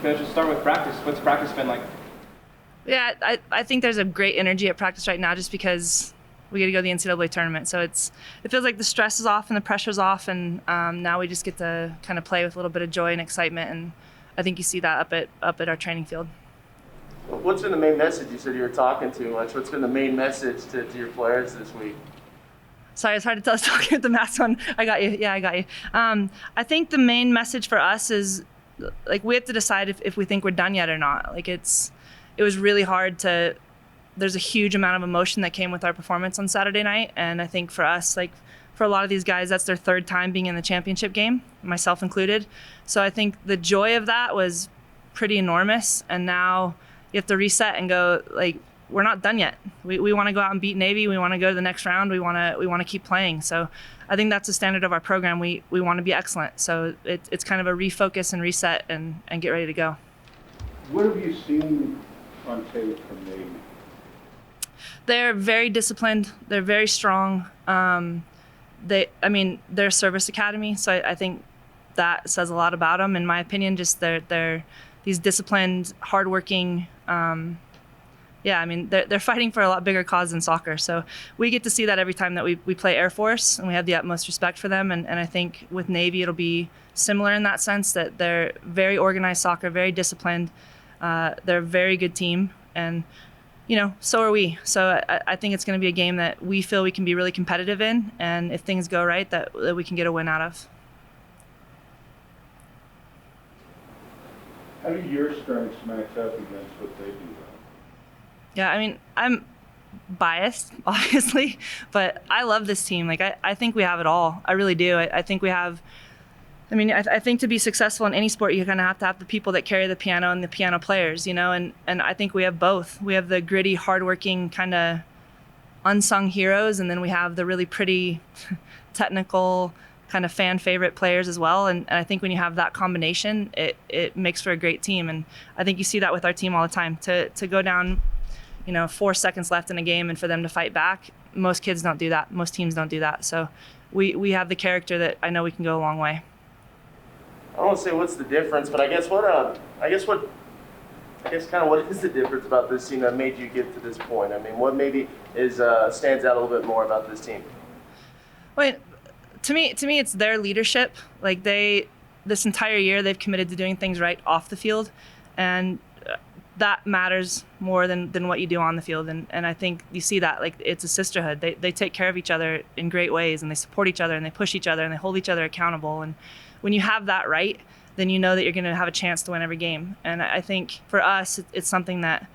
Coach, let's start with practice. What's practice been like? Yeah, I think there's a great energy at practice right now just because we get to go to the NCAA tournament. So it feels like the stress is off and the pressure's off, and now we just get to kind of play with a little bit of joy and excitement, and I think you see that up at our training field. What's been the main message? You said you were talking too much. What's been the main message to your players this week? Sorry, it's hard to tell. I was talking with the mask on. I got you. Yeah, I got you. I think the main message for us is, like, we have to decide if we think we're done yet or not. Like, it was really hard to. There's a huge amount of emotion that came with our performance on Saturday night, and I think for us, like, for a lot of these guys, that's their third time being in the championship game, myself included. So I think the joy of that was pretty enormous, and now you have to reset and go, like, we're not done yet. We want to go out and beat Navy. We want to go to the next round. We want to keep playing. So I think that's the standard of our program. We want to be excellent. So it's kind of a refocus and reset and get ready to go. What have you seen on tape from Navy? They're very disciplined. They're very strong. They're a service academy, so I think that says a lot about them, in my opinion. Just they're these disciplined, hardworking. They're fighting for a lot bigger cause than soccer. So we get to see that every time that we play Air Force, and we have the utmost respect for them. And I think with Navy, it'll be similar in that sense, that they're very organized soccer, very disciplined. They're a very good team, and so are we. So I think it's going to be a game that we feel we can be really competitive in, and if things go right, that we can get a win out of. How do your strengths match up against what they do? Yeah, I'm biased, obviously, but I love this team. Like, I think we have it all. I really do. I think we have. I think to be successful in any sport, you kind of have to have the people that carry the piano and the piano players, and I think we have both. We have the gritty, hardworking, kind of unsung heroes, and then we have the really pretty, technical, kind of fan favorite players as well. And I think when you have that combination, it makes for a great team. And I think you see that with our team all the time. To go down, 4 seconds left in a game, and for them to fight back, most kids don't do that. Most teams don't do that. So we have the character that I know we can go a long way. I don't want to say what's the difference, but I guess what is the difference about this team that made you get to this point? What maybe stands out a little bit more about this team? Well, to me, it's their leadership. Like, this entire year, they've committed to doing things right off the field, and that matters more than what you do on the field. And I think you see that, like, it's a sisterhood. They take care of each other in great ways, and they support each other, and they push each other, and they hold each other accountable. And when you have that right, then you know that you're going to have a chance to win every game. And I think for us, it's something that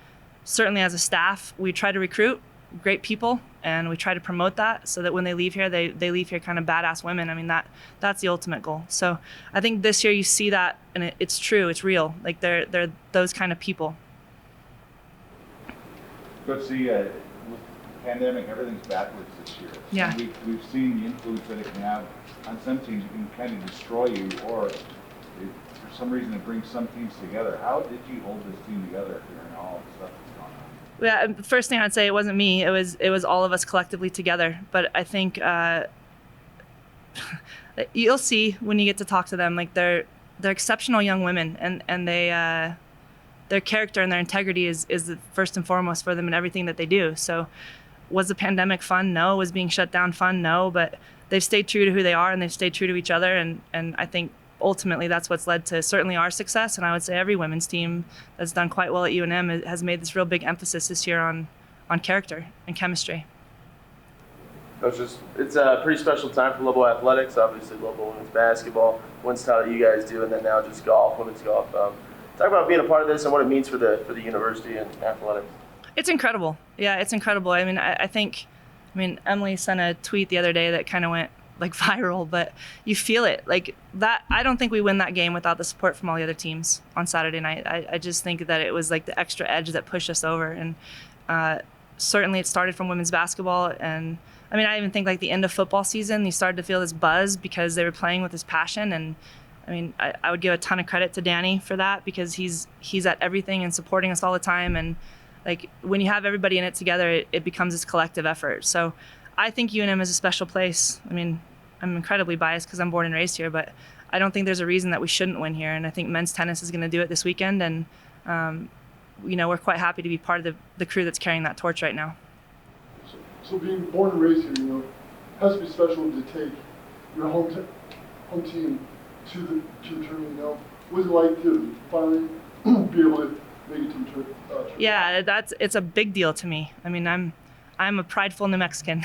certainly as a staff, we try to recruit great people, and we try to promote that so that when they leave here, they leave here kind of badass women. That's the ultimate goal. So I think this year you see that, and it's true, it's real. Like, they're those kind of people. But see, with the pandemic, everything's backwards this year. Yeah. So we've seen the influence that it can have on some teams. It can kind of destroy you, or for some reason it brings some teams together. How did you hold this team together during all the stuff that's going on? Yeah, the first thing I'd say, it wasn't me. It was all of us collectively together. But I think you'll see when you get to talk to them, like, they're exceptional young women, and they their character and their integrity is the first and foremost for them in everything that they do. So was the pandemic fun? No. Was being shut down fun? No. But they've stayed true to who they are, and they've stayed true to each other. And I think ultimately that's what's led to certainly our success. And I would say every women's team that's done quite well at UNM has made this real big emphasis this year on character and chemistry. It's a pretty special time for Lobo athletics. Obviously, Lobo women's basketball, women's title you guys do, and then now just golf, women's golf. Talk about being a part of this and what it means for the university and athletics. It's incredible. Yeah, it's incredible. I think Emily sent a tweet the other day that kind of went like viral, but you feel it like that. I don't think we win that game without the support from all the other teams on Saturday night. I just think that it was like the extra edge that pushed us over, and certainly it started from women's basketball. And I even think, like, the end of football season, you started to feel this buzz because they were playing with this passion. And I would give a ton of credit to Danny for that, because he's at everything and supporting us all the time. And, like, when you have everybody in it together, it becomes this collective effort. So I think UNM is a special place. I'm incredibly biased because I'm born and raised here, but I don't think there's a reason that we shouldn't win here. And I think men's tennis is going to do it this weekend. And, we're quite happy to be part of the crew that's carrying that torch right now. So being born and raised here, has to be special to take your home team to the tournament. What was it like to finally be able to make it to the tournament? Yeah, it's a big deal to me. I mean, I'm a prideful New Mexican.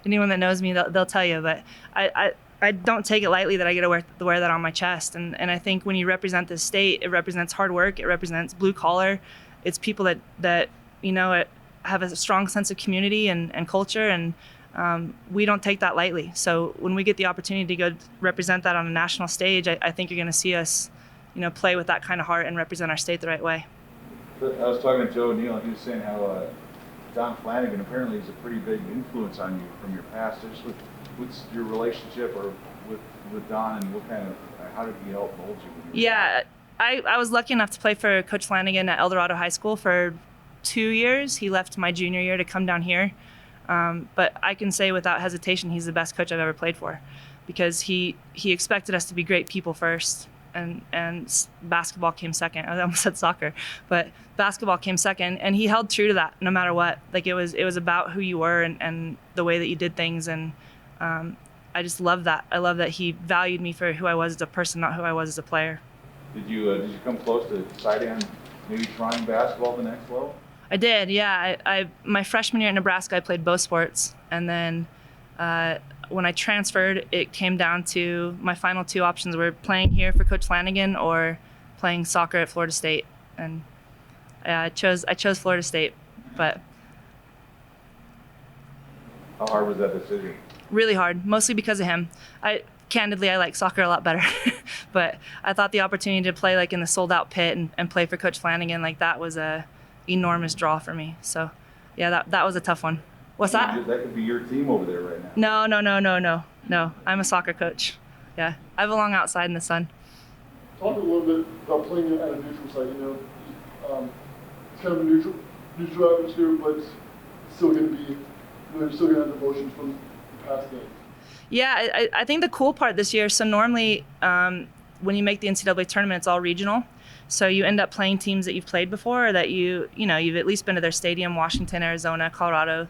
Anyone that knows me, they'll tell you. But I don't take it lightly that I get to wear that on my chest. And I think when you represent this state, it represents hard work. It represents blue collar. It's people that have a strong sense of community and culture, and we don't take that lightly. So when we get the opportunity to go represent that on a national stage, I think you're going to see us, play with that kind of heart and represent our state the right way. I was talking to Joe O'Neill, and he was saying how Don Flanigan apparently is a pretty big influence on you from your past. Just what's your relationship or with Don, and what kind of how did he help mold you? Yeah, I was lucky enough to play for Coach Flanigan at El Dorado High School for 2 years. He left my junior year to come down here. But I can say without hesitation, he's the best coach I've ever played for, because he expected us to be great people first, and basketball came second. I almost said soccer, but basketball came second, and he held true to that no matter what. Like it was about who you were and the way that you did things, and I just love that. I love that he valued me for who I was as a person, not who I was as a player. Did you come close to deciding on maybe trying basketball the next level? I did, yeah. I my freshman year at Nebraska, I played both sports, and then when I transferred, it came down to my final two options were playing here for Coach Flanigan or playing soccer at Florida State, and I chose Florida State. But how hard was that decision? Really hard, mostly because of him. Candidly, I like soccer a lot better, but I thought the opportunity to play like in the sold-out pit and play for Coach Flanigan, like that was a enormous draw for me. So, yeah, that was a tough one. What's that? That could be your team over there right now. No. I'm a soccer coach. Yeah, I belong outside in the sun. Talk a little bit about playing at a neutral site. It's kind of a neutral atmosphere, but it's still going to be, you're still going to have emotions from the past games. Yeah, I think the cool part this year, so normally when you make the NCAA tournament, it's all regional. So you end up playing teams that you've played before, or that you've at least been to their stadium, Washington, Arizona, Colorado.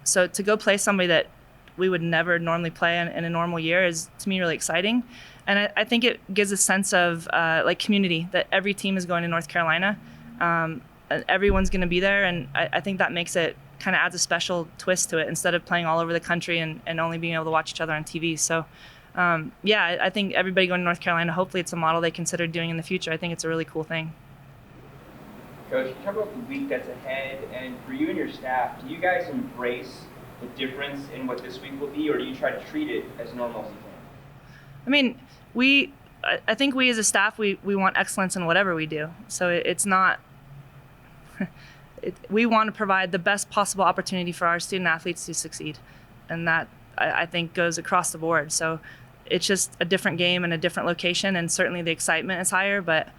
So to go play somebody that we would never normally play in a normal year is, to me, really exciting. And I think it gives a sense of like community, that every team is going to North Carolina. Everyone's going to be there, and I think that makes it kind of adds a special twist to it instead of playing all over the country and only being able to watch each other on TV. So, I think everybody going to North Carolina, hopefully it's a model they consider doing in the future. I think it's a really cool thing. Coach, can you talk about the week that's ahead, and for you and your staff, do you guys embrace the difference in what this week will be, or do you try to treat it as normal as you can? I mean, I think we as a staff, we want excellence in whatever we do. So it's not... we want to provide the best possible opportunity for our student athletes to succeed, and that I think goes across the board. So it's just a different game and a different location, and certainly the excitement is higher, but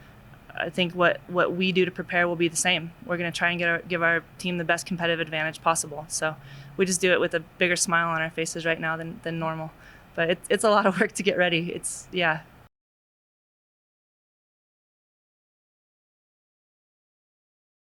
I think what we do to prepare will be the same. We're going to try and give our team the best competitive advantage possible. So we just do it with a bigger smile on our faces right now than normal, but it's a lot of work to get ready.